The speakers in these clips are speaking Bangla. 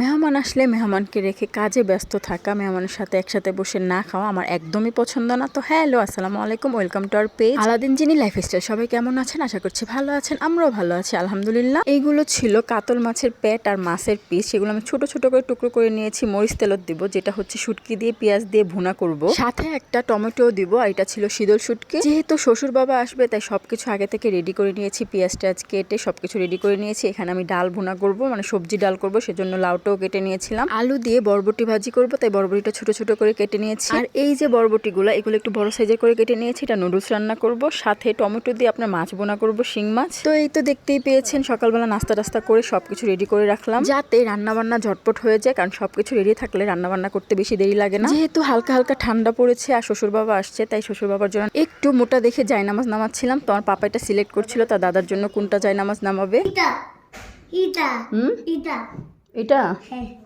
মেহমান আসলে মেহমানকে রেখে কাজে ব্যস্ত থাকা, মেহমানের সাথে একসাথে বসে না খাওয়া আমার একদমই পছন্দ না। তো হ্যালো, আসসালামু আলাইকুম, welcome to our page Aladdin genie lifestyle. সবাই কেমন আছেন? আশা করছি ভালো আছেন, আমরাও ভালো আছি আলহামদুলিল্লাহ। এইগুলো ছিল কাতল মাছের পেট আর মাছের পিস, সেগুলো আমি ছোট ছোট করে টুকরো করে নিয়েছি। মরিচ তেলত দিব, যেটা হচ্ছে শুটকি দিয়ে পেঁয়াজ দিয়ে ভুনা করব, সাথে একটা টমেটো দিব। আর এটা ছিল শীতল শুটকি। যেহেতু শ্বশুর বাবা আসবে তাই সবকিছু আগে থেকে রেডি করে নিয়েছি, পেঁয়াজ টেয়াজ কেটে সবকিছু রেডি করে নিয়েছি। এখানে আমি ডাল ভুনা করব, মানে সবজি ডাল করব, সেজন্য লাউটাও কেটে নিয়েছিলাম। আলু দিয়ে বরবটি ভাজি করব, তাই বরবটিটা ছোট ছোট করে কেটে নিয়েছি। আর এই যে বরবটিগুলো, এগুলো একটু বড় সাইজের করে কেটে নিয়েছি। এটা নুডলস রান্না করব, সাথে টমেটো দিয়ে আপনার মাছ বোনা করব, শিং মাছ। তো এই তো দেখতেই পেয়েছেন, সকালবেলা নাস্তা টাস্তা করে সবকিছু রেডি করে রাখলাম, যাতে রান্না বান্না ঝটপট হয়ে যায়। কারণ সবকিছু রেডি থাকলে রান্না বান্না করতে বেশি দেরি লাগে না। যেহেতু হালকা হালকা ঠান্ডা পড়েছে আর শ্বশুর বাবা আসছে, তাই শ্বশুর বাবার জন্য একটু মোটা দেখে জায়নামাজ নামাচ্ছিলাম। তো আমার পাপা এটা সিলেক্ট করছিল তার দাদার জন্য কোনটা জায়নামাজ নামাবে। এটা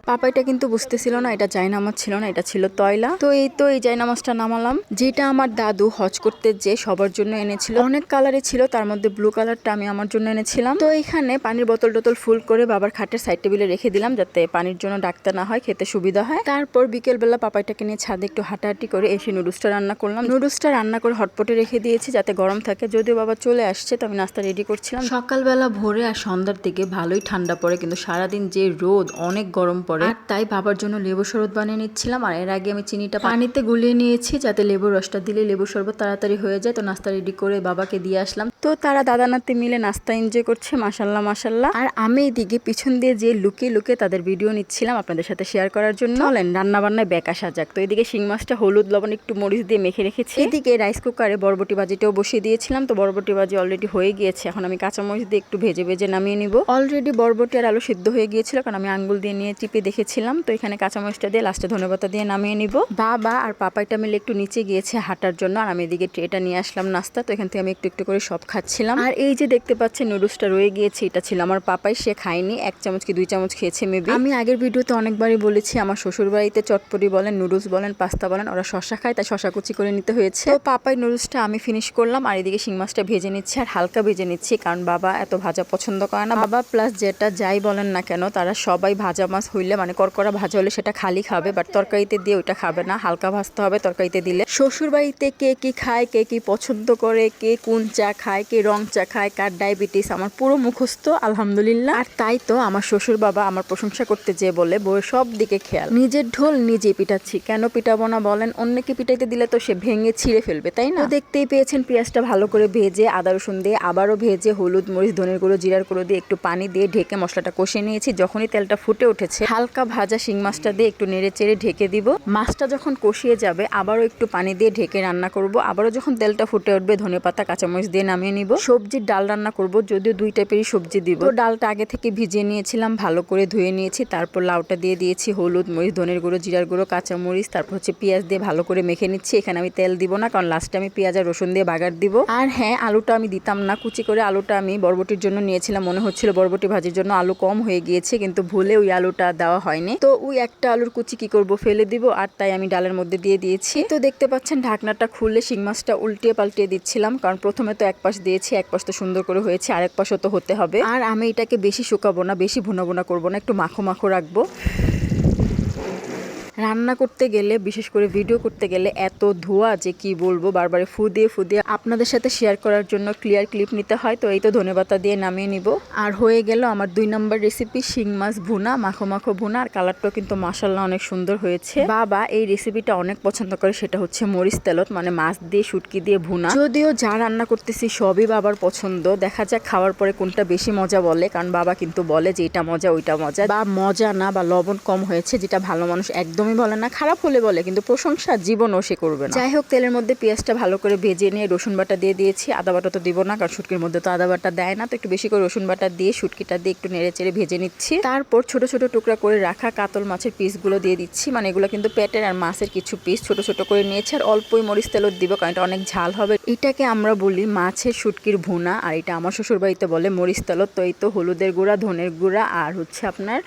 পাপা এটা কিন্তু বুঝতেছিল না, এটা জায়নামাজ ছিল না, এটা ছিল তয়লা। তো এই তো এই জায়নামাজটা নামালাম, যেটা আমার দাদু হজ করতে যে সবার জন্য এনেছিল। অনেক কালারে ছিল, তার মধ্যে ব্লু কালারটা আমি আমার জন্য এনেছিলাম। তো এখানে পানির বোতল টোতল ফুল করে বাবার খাটের সাইড টেবিলে রেখে দিলাম, যাতে পানির জন্য ডাকতে না হয়, খেতে সুবিধা হয়। তারপর বিকেল বেলা পাপাইটাকে নিয়ে ছাদে একটু হাঁটাহাঁটি করে এসে নুডলসটা রান্না করলাম। নুডলসটা রান্না করে হটপটে রেখে দিয়েছি, যাতে গরম থাকে। যদিও বাবা চলে আসছে, তো আমি নাস্তা রেডি করছিলাম। সকালবেলা ভোরে আর সন্ধ্যার দিকে ভালোই ঠান্ডা পড়ে, কিন্তু সারাদিন যে রোদ, অনেক গরম পড়ে। আর তাই বাবার জন্য লেবু শরবত বানিয়ে নিচ্ছিলাম। আর এর আগে আমি চিনিটা পানিতে গুলিয়ে নিয়েছি, যাতে লেবুর রসটা দিলে লেবু শরবত তাড়াতাড়ি হয়ে যায়। তো নাস্তা রেডি করে বাবাকে দিয়ে আসলাম। তো তারা দাদা নাতি মিলে নাস্তা এনজয় করছে, মাশাল্লাহ মাশাল্লাহ। আর আমি এদিকে পিছন দিয়ে যে লুকিয়ে লুকিয়ে তাদের ভিডিও নিচ্ছিলাম আপনাদের সাথে শেয়ার করার জন্য। চলেন রান্না বান্নায় ব্যাক আসা যাক। তো এদিকে শিং মাছটা হলুদ লবণ একটু মরিচ দিয়ে মেখে রেখেছি। এদিকে রাইস কুকারে বরবটি ভাজিটাও বসিয়ে দিয়েছিলাম। তো বরবটি ভাজি অলরেডি হয়ে গিয়েছে, এখন আমি কাঁচা মরিচ দিয়ে একটু ভেজে ভেজে নামিয়ে নিব। অলরেডি বরবটি আর আলু সিদ্ধ হয়ে গিয়েছিল, কারণ আমি আঙ্গুল দিয়ে নিয়ে চিপে দেখেছিলাম। তো এখানে কাঁচামরিচটা দিয়ে লাস্টে ধনেপাতা দিয়ে নামিয়ে নিব। বাবা আর পাপাইটা মিলে একটু নিচে গিয়েছে হাঁটার জন্য, আর আমি এদিকে ট্রেটা নিয়ে আসলাম নাস্তা। তো এখান থেকে আমি একটু একটু করে সব খাচ্ছিলাম। আর এই যে দেখতে পাচ্ছেন নুডলসটা রয়ে গিয়েছে, এটা ছিল আমার পাপাই, সে খায়নি, 1 চামচ কি 2 চামচ খেয়েছে মেবি। আমি আগের ভিডিওতে অনেকবারই বলেছি, আমার শ্বশুর বাড়িতে চটপটি বলেন, নুডলস বলেন, পাস্তা বলেন, ওরা শশা খায়, তাই শশা কুচি করে নিতে হয়েছে। তো পাপাই নুডলসটা আমি ফিনিশ করলাম, আর এদিকে শিং মাছটা ভেজে নিচ্ছি, আর হালকা ভেজে নিচ্ছি, কারণ বাবা এত ভাজা পছন্দ করে না। বাবা প্লাস যেটা যাই বলেন না কেন, তারা সবাই ভাজা মাছ হইলে, মানে করকরা ভাজা হলে সেটা খালি খাবে, বাট তরকারিতে দিয়ে ওইটা খাবে না, হালকা ভাজতে হবে তরকারিতে দিলে। শ্বশুর বাড়িতে কে কি খায়, কে কি পছন্দ করে, কে কোন চা খায়, কে রং চা খায়, কার ডায়াবেটিস, আমার পুরো মুখস্থ আলহামদুলিল্লাহ। আর তাই তো আমার শ্বশুর বাবা আমার প্রশংসা করতে যে বলে, বউয়ের সব দিকে খেয়াল, নিজের ঢোল নিজেই পিটাচ্ছি, কেন পিটাবো না বলেন? অন্যকে পিটাইতে দিলে তো সে ভেঙে ছিঁড়ে ফেলবে, তাই না? তো দেখতেই পেয়েছেন পেঁয়াজটা ভালো করে ভেজে, আদা রসুন দিয়ে আবারও ভেজে, হলুদ মরিচ ধনের গুঁড়ো জিরার গুঁড়ো দিয়ে একটু পানি দিয়ে ঢেকে মশলাটা কষিয়ে নিয়েছি। যখনই তেলটা ফুটে উঠেছে, হালকা ভাজা শিং মাছটা দিয়ে একটু নেড়ে চেড়ে ঢেকে দিব। মাছটা যখন কষিয়ে যাবে, আবারও একটু পানি দিয়ে ঢেকে রান্না করব। আবারও যখন তেলটা ফুটে উঠবে, ধনেপাতা কাঁচামরিচ দিয়ে নামিয়ে নিব। সবজির ডাল রান্না করব, যদিও 2 টাইপেরই সবজি দিব। তো ডালটা আগে থেকে ভিজিয়ে নিয়েছিলাম, ভালো করে ধুয়ে নিয়েছি। তারপর লাউটা দিয়ে দিয়েছি, হলুদ মরিচ ধনের গুঁড়ো জিরার গুঁড়ো কাঁচামরিচ, তারপর হচ্ছে পেঁয়াজ দিয়ে ভালো করে মেখে নিচ্ছি। এখানে আমি তেল দিব না, কারণ লাস্টে আমি পেঁয়াজ আর রসুন দিয়ে বাগার দিব। আর হ্যাঁ, আলুটা আমি দিতাম না, কুচি করে আলুটা আমি বরবটির জন্য নিয়েছিলাম। মনে হচ্ছিল বরবটি ভাজির জন্য আলু কম হয়ে গিয়েছে, কিন্তু ভুলে ওই আলুটা দেওয়া হয়নি। তো ওই একটা আলুর কুচি কি করব, ফেলে দিব, আর তাই আমি ডালের মধ্যে দিয়ে দিয়েছি। তো দেখতে পাচ্ছেন ঢাকনাটা খুলে শিং মাছটা উল্টিয়ে পাল্টিয়ে দিচ্ছিলাম, কারণ প্রথমে তো এক পাশ দিয়েছি, এক পাশ তো সুন্দর করে হয়েছে, আরেক পাশও তো হতে হবে। আর আমি এটাকে বেশি শুকাবো না, বেশি ভুনা ভুনা করবো না, একটু মাখো মাখো রাখবো। রান্না করতে গেলে, বিশেষ করে ভিডিও করতে গেলে এত ধোয়া যে কি বলবো, বারবার ফু দিয়ে আপনাদের সাথে শেয়ার করার জন্য ক্লিয়ার ক্লিপ নিতে হয়। তো এই তো ধনেপাতা দিয়ে নামিয়ে নিব। আর হয়ে গেল আমার 2 নম্বর রেসিপি, শিং মাছ ভুনা, মাখো মাখো ভুনা। আর কালারটাও কিন্তু মাশাআল্লাহ অনেক সুন্দর হয়েছে। বাবা এই রেসিপিটা অনেক পছন্দ করে, সেটা হচ্ছে মরিচ তেলত, মানে মাছ দিয়ে শুটকি দিয়ে ভুনা। যদিও যা রান্না করতেছি সবই বাবার পছন্দ, দেখা যাক খাওয়ার পরে কোনটা বেশি মজা বলে, কারণ বাবা কিন্তু বলে যে এটা মজা ওইটা মজা, বা মজা না, বা লবণ কম হয়েছে, যেটা ভালো মানুষ একদম বলে না, খারাপ হলে বলে, কিন্তু প্রশংসা জীবনও সে করবে না। যাই হোক, তেলের মধ্যে পেঁয়াজটা ভালো করে ভেজে নিয়ে রসুন বাটা দিয়ে দিয়েছি। আদা বাটা তো দিব না, কারণ শুটকির মধ্যে তো আদা বাটা দেয় না। তো একটু বেশি করে রসুন বাটা দিয়ে শুটকিটা দিয়ে একটু নেড়ে চেড়ে ভেজে নিচ্ছি। তারপর ছোট ছোট টুকরা করে রাখা কাতল মাছের পিসগুলো দিয়ে দিচ্ছি, মানে এগুলো কিন্তু পেটের আর মাছের কিছু পিস ছোট ছোট করে নিয়েছি। আর অল্পই মরিচ তেলত দিব, কারণ এটা অনেক ঝাল হবে। এটাকে আমরা বলি মাছের শুটকির ভুনা, আর এটা আমার শ্বশুর বাড়িতে বলে মরিচ তেলত। তো এই তো হলুদের গুঁড়া, ধনের গুঁড়া, আর হচ্ছে আপনার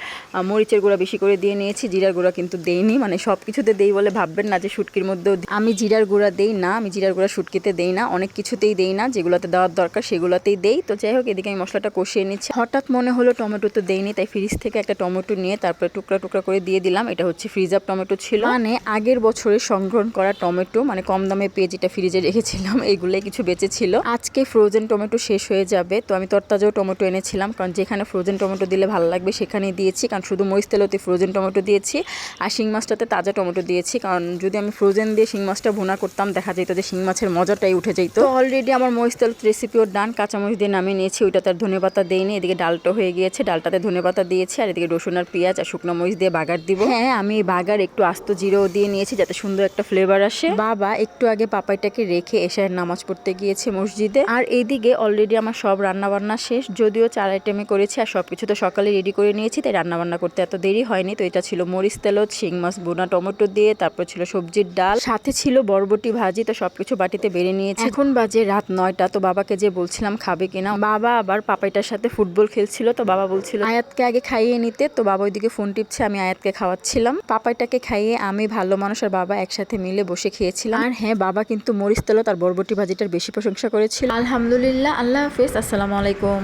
মরিচের গুঁড়া বেশি করে দিয়ে নিয়েছি, জিরার গুঁড়া কিন্তু দেইনি। দেইনি, মানে সবকিছুতে দেই বলে ভাববেন না যে শুটকির মধ্যেও আমি জিরার গুঁড়া দেই না, আমি জিরার গুঁড়া শুটকিতে দেই না, অনেক কিছুতেই দেই না, যেগুলোতে দেওয়ার দরকার সেগুলোতেই দেই। তো যাই হোক, এদিকে আমি মশলাটা কষিয়ে নিচ্ছি। হঠাৎ মনে হলো টমেটো তো দেইনি, তাই ফ্রিজ থেকে একটা টমেটো নিয়ে তারপরে টুকরা টুকরা করে দিয়ে দিলাম। এটা হচ্ছে ফ্রিজ আপ টমেটো ছিল, মানে আগের বছরে সংগ্রহণ করা টমেটো, মানে কম দামে পেয়ে যেটা ফ্রিজে রেখেছিলাম এইগুলোই কিছু বেঁচে ছিল। আজকে ফ্রোজেন টমেটো শেষ হয়ে যাবে, তো আমি তরতাজাও টমেটো এনেছিলাম, কারণ যেখানে ফ্রোজেন টমেটো দিলে ভালো লাগবে সেখানেই দিয়েছি, কারণ শুধু মরিচ তেলতে ফ্রোজেন টমেটো দিয়েছি আর শিং মাছটাতে তাজা টমেটো দিয়েছি। কারণ যদি আমি ফ্রোজেন দিয়ে শিং মাছটা ভুনা করতাম, দেখা যেত যে শিং মাছের মজাটাই উঠে যেত। তো অলরেডি আমার মরিচ তেল রেসিপিও ডান, কাঁচামরিচ দিয়ে নামিয়ে নিয়েছি, ওইটা তার ধনেপাতা দেইনি। এদিকে ডালটা হয়ে গিয়েছে, ডালটাতে ধনেপাতা দিয়েছি, আর এদিকে রসুন আর পেঁয়াজ আর শুকনো মরিচ দিয়ে বাগার দিব। হ্যাঁ, আমি এই বাগার একটু আস্ত জিরেও দিয়ে নিয়েছি যাতে সুন্দর একটা ফ্লেভার আসে। বাবা একটু আগে পাপাইটাকে রেখে এশারের নামাজ পড়তে গিয়েছে মসজিদে। আর এইদিকে অলরেডি আমার সব রান্না বান্না শেষ, যদিও 4 আইটেমে করেছি আর সবকিছু তো সকালে রেডি করে নিয়েছি, তাই রান্না বান্না করতে এত দেরি হয়নি। তো এটা ছিল মরিচ তেলত শিং মাছ বোনা টমেটো দিয়ে, তারপর ছিল সবজির ডাল, সাথে ছিল বরবটি ভাজি। তো সবকিছু বাটিতে বেড়ে নিয়েছি। এখন বাজে রাত 9টা। তো বাবাকে যে বলছিলাম খাবে কিনা, বাবা আবার পাপাইটার সাথে ফুটবল খেলছিল, তো বাবা বলছিল আয়াতকে আগে খাইয়ে নিতে। তো বাবা ওইদিকে ফোন টিপছে, আমি আয়াতকে খাওয়াচ্ছিলাম। পাপাইটাকে খাইয়ে আমি, ভালো মানুষ আর বাবা একসাথে মিলে বসে খেয়েছিলাম। আর হ্যাঁ, বাবা কিন্তু মরিচ তেলত আর বরবটি ভাজিটার বেশি প্রশংসা করেছিল। আলহামদুলিল্লাহ। আল্লাহ হাফেজ, আসসালামু আলাইকুম।